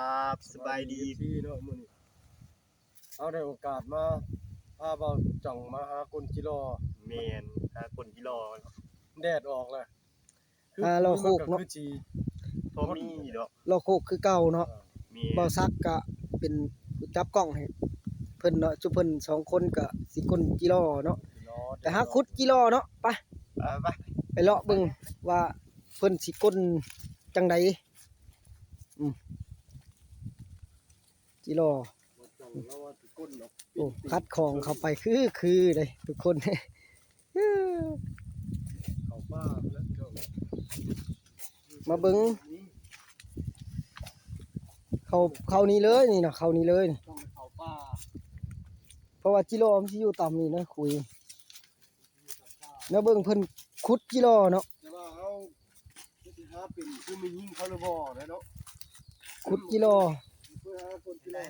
ครับสบายดีพี่เนาะมื้อนี้เอาได้โอกาสมาพาเบาจ่องมาหาคนจิรอแมนหาคนที่รอแดดออกแล้วรอโคกเนาะ คือจี พอมีดอก รอโคกคือเก่าเนาะ แม เบาน ซักก็เป็นผู้จับกล้องให้เพิ่นเนาะจุเพิ่นสองคนก็สิคนจิรอเนาะแต่หาขุดจิรอเนาะไป ไป ไปเลาะเบิ่งว่าเพิ่นสิก้นจังใดจิรอ บ่จ่องแล้วว่าสิก้นเนาะ โอ้คัดของเข้าไปคือเลยทุกคน เข้าป่าแล้วพี่น้อง มาเบิ่งเข้านี้เลยนี่นะเข้านี้เลยนี่ ต้องไปเข้าป่า เพราะว่าจิรอมันสิอยู่ต่ำนี่นะคุยแล้วเบิ่งเพิ่นขุดจิรอเนาะ แต่ว่าเฮาสิหาเป็นคือมียิงเขาหรือบ่เนาะ ขุดจิรอ เพื่อหาคนจิรอ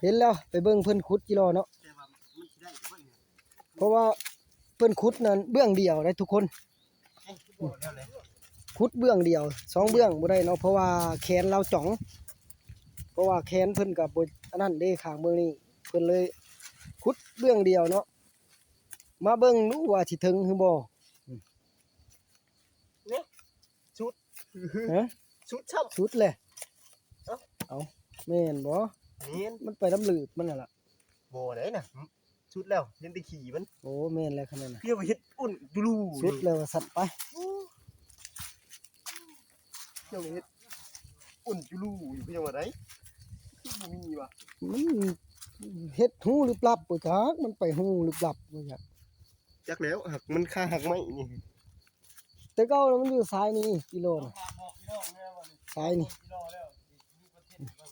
เห็นแล้วไปเบิ่งเพิ่นขุดจิรอเนาะ แต่ว่ามันสิได้บ่เนี่ย เพราะว่าเพิ่นขุดนั้นเบื้องเดียวได้ทุกคน บ่แล้วเลย ขุดเบื้องเดียวสองเบื้องบ่ได้เนาะเพราะว่าแขนเราจ่อง เพราะว่าแขนเพิ่นก็บ่อันนั้นเด้ข้างเบื้องนี้เพิ่นเลยขุดเบื้องเดียวเนาะมาเบิ่งดูว่าสิถึงหรือบ่ ฮะ ชุดช่ำ สุดเลยเอาแม่นบ่ นี่ มันไปน้ำหลืบมันน่ะล่ะ บ่ได้น่ะชุดแล้วยังได้ขี่มัน โอ้แม่นแล้วขนาดน่ะ เพี้ยวไปเฮ็ดอุ่นดูรู สุดแล้วว่าสั่นไป เพี้ยวไปเฮ็ดอุ่นดูรูอยู่เพี้ยวว่าไดบ่มีว่ะ มันเฮ็ดหูหรือปลับบ่จักมันไปหูหรือปลับบ่จัก จักแล้วหักมันค่าหักไม้นี่ แต่เก่าแล้วมันอยู่ซ้ายนี่กิโลน่ะ บอกพี่น้องแน่ว่านี่ ซ้ายนี่ จิรอแล้วมีประเทศบ้าง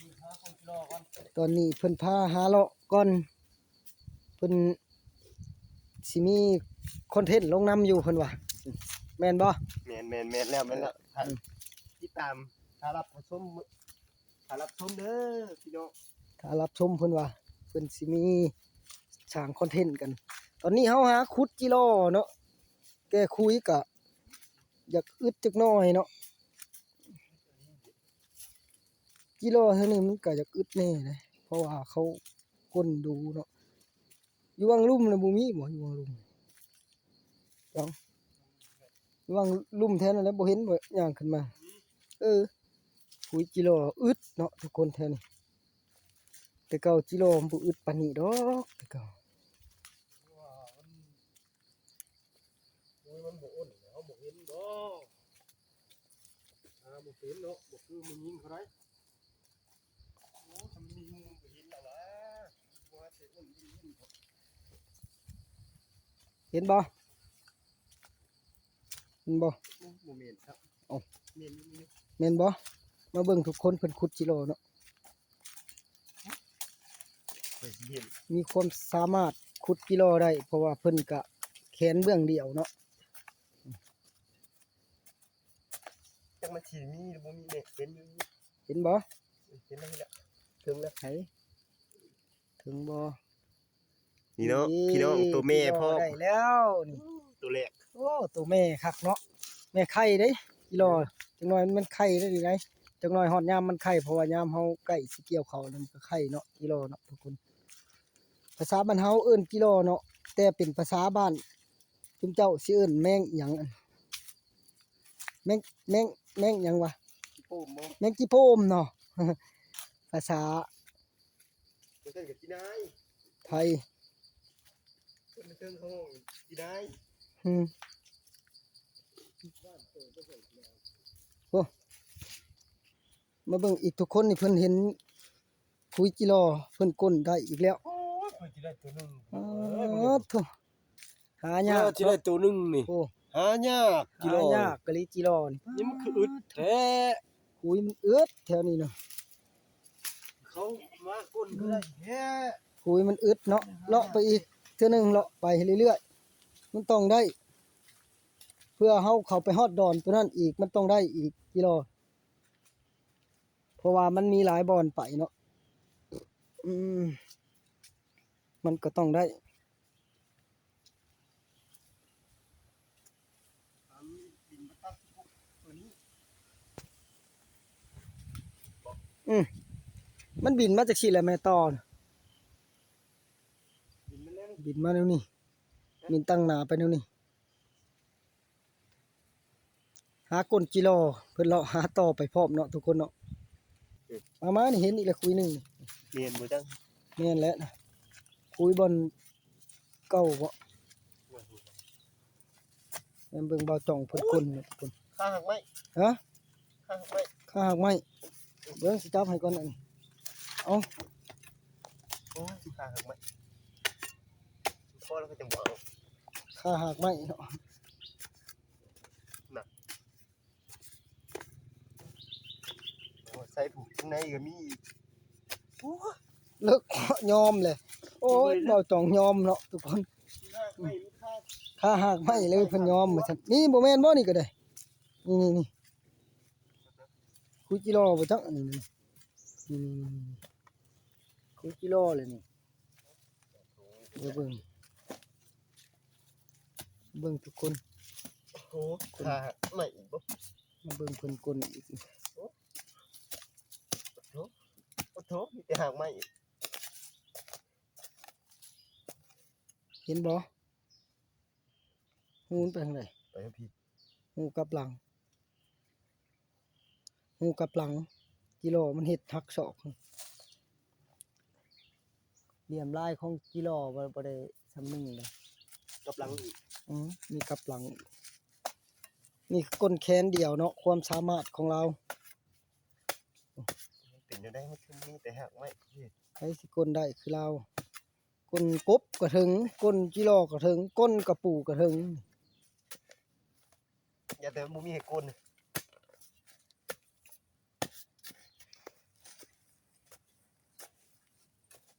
มีหาคนจิรอก่อน ตอนนี้เพิ่นพาหาเลาะก่อนเพิ่นสิมีคอนเทนต์ลงนำอยู่เพิ่นว่าแม่นบ่ แม่นแล้วติดตามถ้ารับชมเด้อพี่น้อง ถ้ารับชมเพิ่นว่าเพิ่นสิมีสร้างคอนเทนต์กัน ตอนนี้เฮาหาขุดจิโลเนาะแกคุยก็อยากอึดจักหน่อยเนาะจิโลเท่านี้มันก็อยากอึดแน่เลยเพราะว่าเขาก้นดูเนาะอยู่วังลุ่มน่ะบ่มีบ่อยู่วังลุ่มจังอยู่วังลุ่มแท้นั่นแหละบ่เห็นบ่ย่างขึ้นมาคุยจิโลอึดเนาะทุกคนแท้นี่แต่เก่าจิโลมันบ่อึดปานนี้ดอกแต่เก่า ว่ามันบ่อ้นเขาบ่เห็นบ่บ่เห็นเนาะบ่คือมันยิงเขาได้โอ้ทำมีงูก็เห็นแล้วล่ะว่าสิอ้นยิง เห็นบ่เห็นบ่ บ่แม่นครับ เอ้า แม่น แม่นบ่มาเบิ่งทุกคนเพิ่นขุดจิโลเนาะ เฮ้ยเห็น มีความสามารถขุดจิโลได้เพราะว่าเพิ่นก็แขนเบื้องเดียวเนาะ จังมันสิมีหรือบ่มีเนี่ยเห็นอยู่ เห็นบ่ เห็นแล้วถึงแล้ว ไผถึงบ่ นี่เนาะพี่น้องตัวแม่พ่อ ได้แล้วนี่ ตัวแรก โอ้ตัวแม่คักเนาะแม่ไข่เด้จิโลจังน้อยมันไข่ได้ดีไดจังน้อยฮอดยามมันไข่เพราะว่ายามเฮาใกล้สิเกี่ยวข้าวแล้วมันก็ไข่เนาะจิโลเนาะทุกคนภาษาบ้านเฮาเอิ้นจิโลเนาะแต่เป็นภาษาบ้านจุมเจ้าสิเอิ้นแมงหยังอันแมงหยังวะ โอ้บ่ แมงจิโพมเนาะ ภาษา บ่เทิงกับจีนาย ไทย บ่เทิงเขาจีนาย อืมโอ้มาเบิ่งอีกทุกคนนี่เพิ่นเห็นคุยจิโลเพิ่นก้นได้อีกแล้ว โอ้ยเพิ่นสิได้ตัวหนึง อ๋อโถหายาก สิได้ตัวหนึงนี่ โอ้ หายากกิโล หายากกะลิจิโลนี่ นี่มันคืออึดแท้ คุยมันเอื้อแถวนี้เนาะ เขามาก้นก็ได้แท้ คุยมันอึดเนาะเลาะไปอีกเทื่อหนึงเลาะไปเรื่อยๆมันต้องได้ เพื่อเฮาเข้าไปฮอดดอนตัวนั้นอีกมันต้องได้อีกกิโลเพราะว่ามันมีหลายบอนไปเนาะมันก็ต้องได้ ดินมาตัดตัวนี้ มันบินมาจากสิแหละแม่ต่อน่ะ บินมาแล้ว บินมาแนวนี้บินตั้งหน้าไปแนวนี้หาก้นกิโลเพิ่นเลาะหาต่อไปพร้อมเนาะทุกคนเนาะมานี่เห็นอีกแล้วคุยหนึง เรียนบ่จัง แม่นแล้วนะคุยบอนเก่าบ่แม่นเบิ่งเบาจ่องเพิ่นคนเนาะทุกคน ข้าหักไหม ฮะ ข้าหักไหม ข้าหักไม้เบิ่งสิจับให้ก่อนอันนี้เอา โอ้ยข้าหักไหมพอแล้วก็จะบอก ข้าหักไม้เนาะ ใส่ผูกข้างในก็มีโอ้ย เลิกยอมเลยโอ้ยเบาจ่องยอมเนาะทุกคน ไม่มีค่า ข้าหักไม้เลยเพิ่นยอมว่าซั่นนี่บ่แม่นบ่นี่ก็ได้นี่คุยกิโลบ่จักอันนี้นี่คุยกิโลเลยนี่เดี๋ยวเบิ่งทุกคน โอ้ข้าหักไหมบ่ มาเบิ่งเพิ่นกลอีก โอ้โถมีแต่หักไหม เห็นบ่หูมันไปทางไหน ไปพี่ หูกลับหลังหูกลับหลังกิโลมันเฮ็ดทักศอกเหลี่ยมลายของกิโลบ่ได้สำนึงเลย กับหลังอีก มีกลับหลังอีกนี่คือก้นแขนเดียวเนาะความสามารถของเรา เป็นอยู่ได้มันคือมีแต่หักไหมพี่ ใครสิก้นได้คือเราก้นกบก็ถึงก้นกิโลก็ถึงก้นกระปูก็ถึง อย่าแต่บ่มีให้กล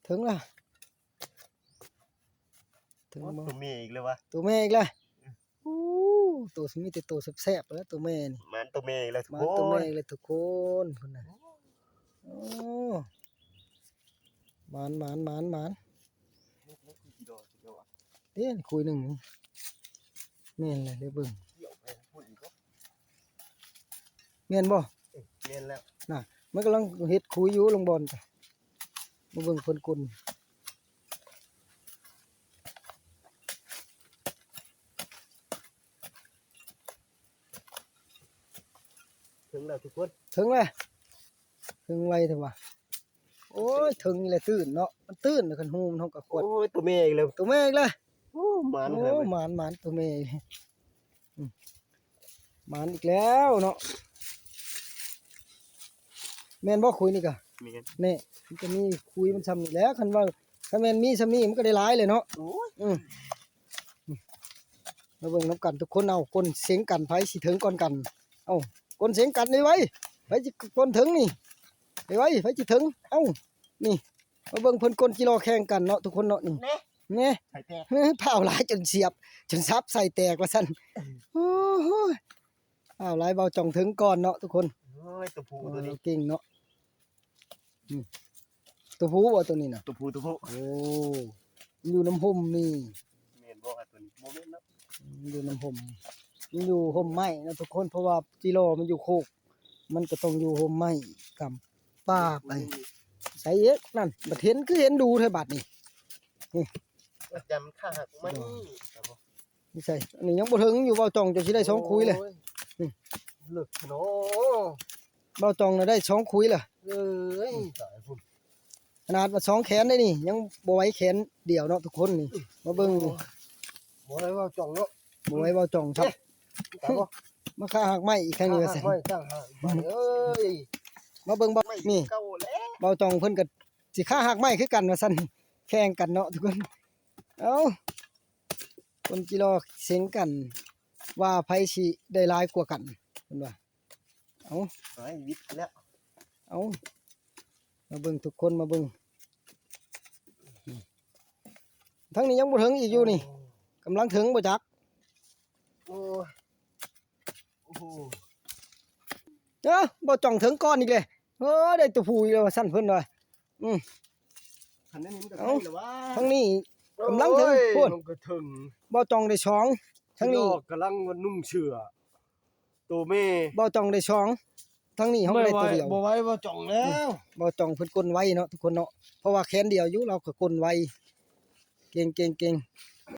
ถึงล่ะถึงบ่ ตัวเมียอีกเลยวะ ตัวแม่อีกแล้วอู้ตัวสิมีแต่ตัวแซ่บๆแล้วตัวแม่นี่ มันตัวเมียอีกแล้วทุก มา ค ตัวแม่ น อีกแล้วทุกคนพุ่นน่ะโอ้หมานเด้นคุยหนึ่งแม่นเลยเดี๋ยวเบิ่ง เกี่ยวไปพูดอีกก็ แม่นบ่ เรียนแล้ว มันกำลังเฮ็ดคุยอยู่ลงบอลจ้ะมาเบิ่งเพิ่นกล ถึงแล้วทุกคน ถึงแล้วถึงไวเถอะว่ะโอ้ยถึงนี่แหละตื่นเนาะมันตื่นแล้วคันฮูมันเฮาก็ก โอ้ ด ยตัวเมียอีกแล้ว ตัวแม่อีกแล้ว โอ้มัน โอ้ เลย หมานตัวแม่หมานอีกแล้วเนาะแม่นบ่คุยนี่กะ เมีย แน่มันจะมีคุยมันซ้ำนี่แหล้วคันว่าคันแม่นมีซ้ำนี่มันก็ได้หลายเลยเนาะ โอ้ย มาเบิ่งน้ำกันทุกคนเอาคนเสียงกันไผสิถึงก่อนกันเอาคนเสียงกันนี่ไว้ไผสิคนถึงนี่ไว้ไผสิถึงเอ้านี่มาเบิ่งเพิ่นคนกิโลแข่งกันเนาะทุกคนเนาะนี่ แน่ แน่ ไข่แตก เผาหลายจนเสียบจนซับใส่แตกว่าซั่นโอ้โหเผาหลายเบาจ่องถึงก่อนเนาะทุกคน โอ้ยตัวผู้ตัวนี้ เก่งเนาะตัวผู้บ่ตัวนี้น่ะ ตัวผู้ตัวผู้ โอ้อยู่น้ำห่มนี่ เมียนบ่ตัวนี้โมเมนต์แล้ว อยู่น้ำห่มมันอยู่ห่มไม้นะทุกคนเพราะว่ากิโลมันอยู่โคกมันก็ต้องอยู่ห่มไม้กับป้าไปใส่เอ๊ะนั่นบัดเห็นคือเห็นดูเท่าบัดนี่ จำข้าหักไหม นี่ใส่อันนี้ยังบ่ถึงอยู่เบาจองจะสิได้สองคุยเลย เลิกเนาะ เบาจองน่ะได้สองคุยเลย เอ้ยตายพุ่น ขนาดว่าสองแขนได้นี่ยังบ่ไหวแขนเดียวเนาะทุกคนนี่มาเบิ่งนี่ บ่ได้ว่าจ่องเนาะ บ่ไหวเบาจองครับ ตายบ่ มาฆ่าหักไม้อีกครั้งหนึงว่าซั่น ไม่จ้างหักไปเอ้ย มาเบิ่งเบา ไม่ นี่ เก่าแล้ว เบาจองเพิ่นก็สิฆ่าหักไม้คือกันว่าซั่นแข่งกันเนาะทุกคนเอ้าคนกิโลเสียงกันว่าไผสิได้หลายกว่ากันเพิ่นว่าเอ้า ไอ้วิทย์แล้ว เอามาเบิ่งทุกคนมาเบิ่งทั้งนี้ยังบ่ถึงอีกอยู่นี่กำลังถึงบ่จัก โอ้ยโอ้โห บ่จ้องถึงก้อนอีกเลยได้ตัวผู้อีกแล้วว่าซั่นเพิ่นว่า คันนั้นมันก็ใช่เหรอวะ ทั้งนี้กำลังถึง โอ้ย พูด มันก็ถึง บ่จ้องได้สองทั้งนี้ ดอกกำลังว่านุ่งเชือตัวแม่ บ่จ้องได้สอง ทั้งนี้เฮาก็ได้ตัวเดียว บ่ไหวบ่จ่องแล้ว บ่จ้องเพิ่นกลไวเนาะทุกคนเนาะเพราะว่าแขนเดียวอยู่เราก็กลไวเก่ง